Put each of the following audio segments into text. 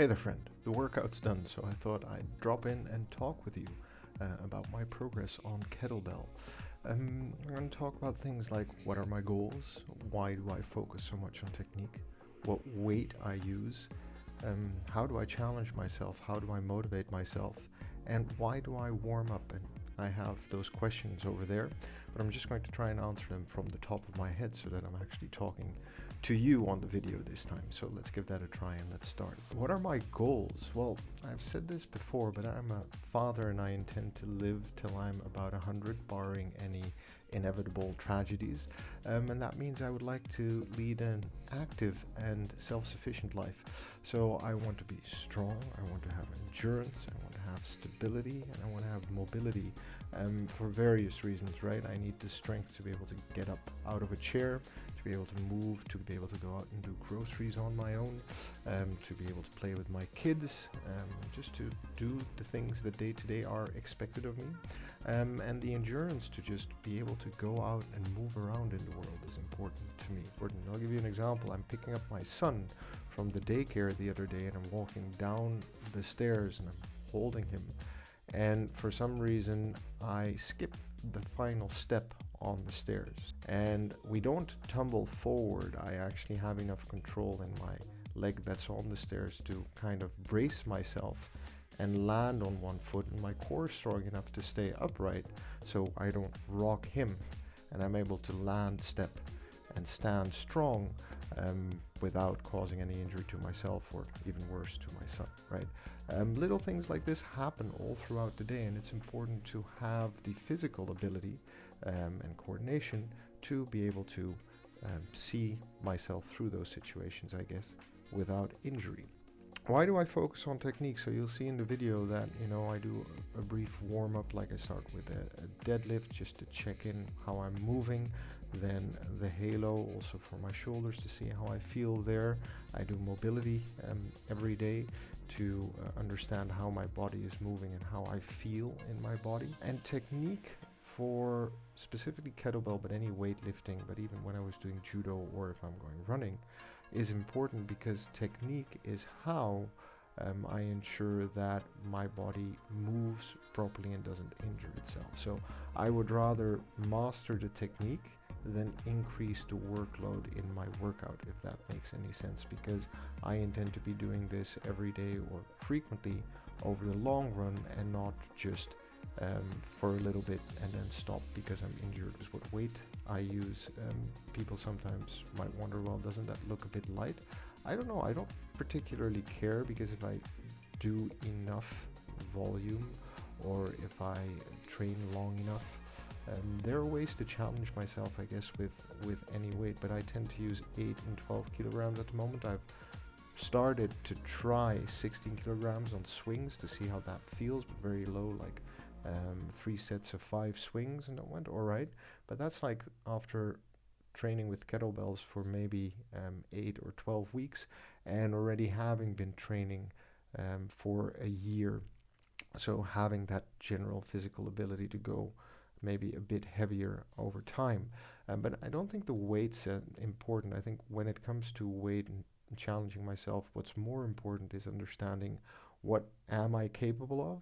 Hey there, friend. The workout's done, so I thought I'd drop in and talk with you about my progress on Kettlebell. I'm going to talk about things like what are my goals, why do I focus so much on technique, what weight I use, how do I challenge myself, how do I motivate myself, and why do I warm up. And I have those questions over there, but I'm just going to try and answer them from the top of my head so that I'm actually talking to you on the video this time. So let's give that a try and let's start. What are my goals? Well, I've said this before, but I'm a father and I intend to live till I'm about 100, barring any inevitable tragedies. And that means I would like to lead an active and self-sufficient life. So I want to be strong, I want to have endurance, I want to have stability, and I want to have mobility for various reasons, right? I need the strength to be able to get up out of a chair, to be able to move, to be able to go out and do groceries on my own, to be able to play with my kids, just to do the things that day to day are expected of me, and the endurance to just be able to go out and move around in the world is important to me. I'll give you an example. I'm picking up my son from the daycare the other day and I'm walking down the stairs and I'm holding him, and for some reason I skip the final step on the stairs, and we don't tumble forward. I actually have enough control in my leg that's on the stairs to kind of brace myself and land on one foot, and my core is strong enough to stay upright so I don't rock him, and I'm able to land, step and stand strong without causing any injury to myself or even worse to my son, right? Little things like this happen all throughout the day, and it's important to have the physical ability and coordination to be able to see myself through those situations, I guess, without injury. Why do I focus on technique? So you'll see in the video that, I do a brief warm-up, like I start with a deadlift just to check in how I'm moving, then the halo also for my shoulders to see how I feel there. I do mobility every day to understand how my body is moving and how I feel in my body. And technique for specifically kettlebell, but any weightlifting, but even when I was doing judo or if I'm going running, is important because technique is how I ensure that my body moves properly and doesn't injure itself. So I would rather master the technique than increase the workload in my workout, if that makes any sense, because I intend to be doing this every day or frequently over the long run and not just for a little bit and then stop because I'm injured. Is what weight I use. People sometimes might wonder, well, doesn't that look a bit light? I don't know. I don't particularly care, because if I do enough volume or if I train long enough, there are ways to challenge myself, I guess, with any weight, but I tend to use 8 and 12 kilograms at the moment. I've started to try 16 kilograms on swings to see how that feels, but very low, like 3 sets of 5 swings, and it went all right. But that's like after training with kettlebells for maybe 8 or 12 weeks and already having been training for a year. So having that general physical ability to go maybe a bit heavier over time. But I don't think the weight's important. I think when it comes to weight and challenging myself, what's more important is understanding what am I capable of,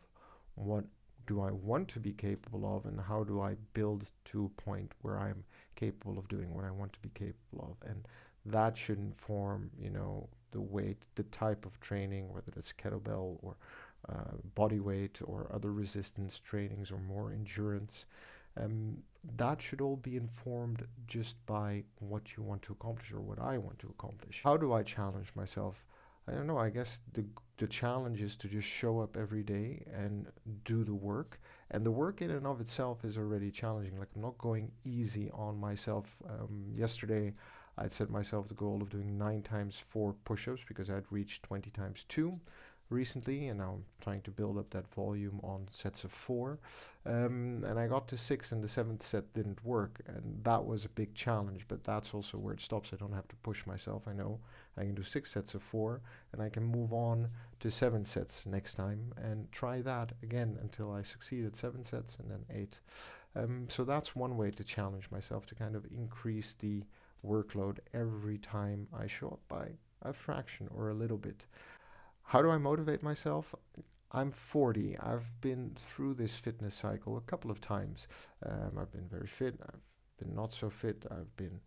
what do I want to be capable of, and how do I build to a point where I'm capable of doing what I want to be capable of. And that should inform, the weight, the type of training, whether it's kettlebell or body weight or other resistance trainings or more endurance. That should all be informed just by what you want to accomplish or what I want to accomplish. How do I challenge myself? I don't know. I guess the challenge is to just show up every day and do the work. And the work in and of itself is already challenging. Like, I'm not going easy on myself. Yesterday, I'd set myself the goal of doing 9 times 4 push-ups because I'd reached 20 times 2 recently, and now I'm trying to build up that volume on sets of 4. And I got to 6 and the 7th set didn't work, and that was a big challenge, but that's also where it stops. I don't have to push myself. I know I can do 6 sets of 4 and I can move on to 7 sets next time and try that again until I succeed at 7 sets and then 8. So that's one way to challenge myself, to kind of increase the workload every time I show up by a fraction or a little bit. How do I motivate myself? I'm 40. I've been through this fitness cycle a couple of times. I've been very fit. I've been not so fit. I've been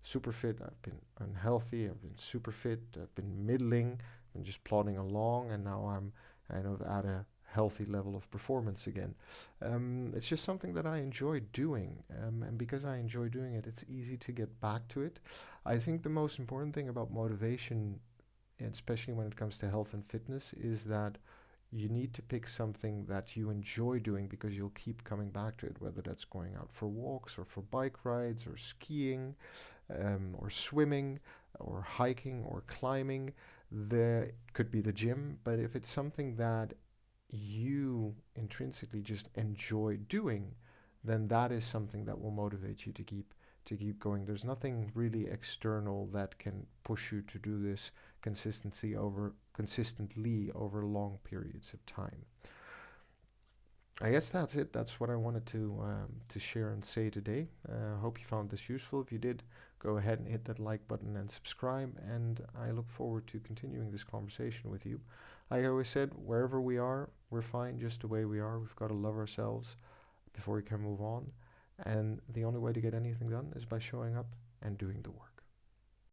super fit. I've been unhealthy. I've been super fit. I've been middling. I've been just plodding along, and now I'm kind of at a healthy level of performance again. It's just something that I enjoy doing, and because I enjoy doing it, it's easy to get back to it. I think the most important thing about motivation, and especially when it comes to health and fitness, is that you need to pick something that you enjoy doing because you'll keep coming back to it, whether that's going out for walks or for bike rides or skiing, or swimming or hiking or climbing. There could be the gym, but if it's something that you intrinsically just enjoy doing, then that is something that will motivate you to keep going. There's nothing really external that can push you to do this consistently over long periods of time. I guess that's it. That's what I wanted to share and say today. Hope you found this useful. If you did, go ahead and hit that like button and subscribe. And I look forward to continuing this conversation with you. Like I always said, wherever we are, we're fine just the way we are. We've got to love ourselves before we can move on. And the only way to get anything done is by showing up and doing the work.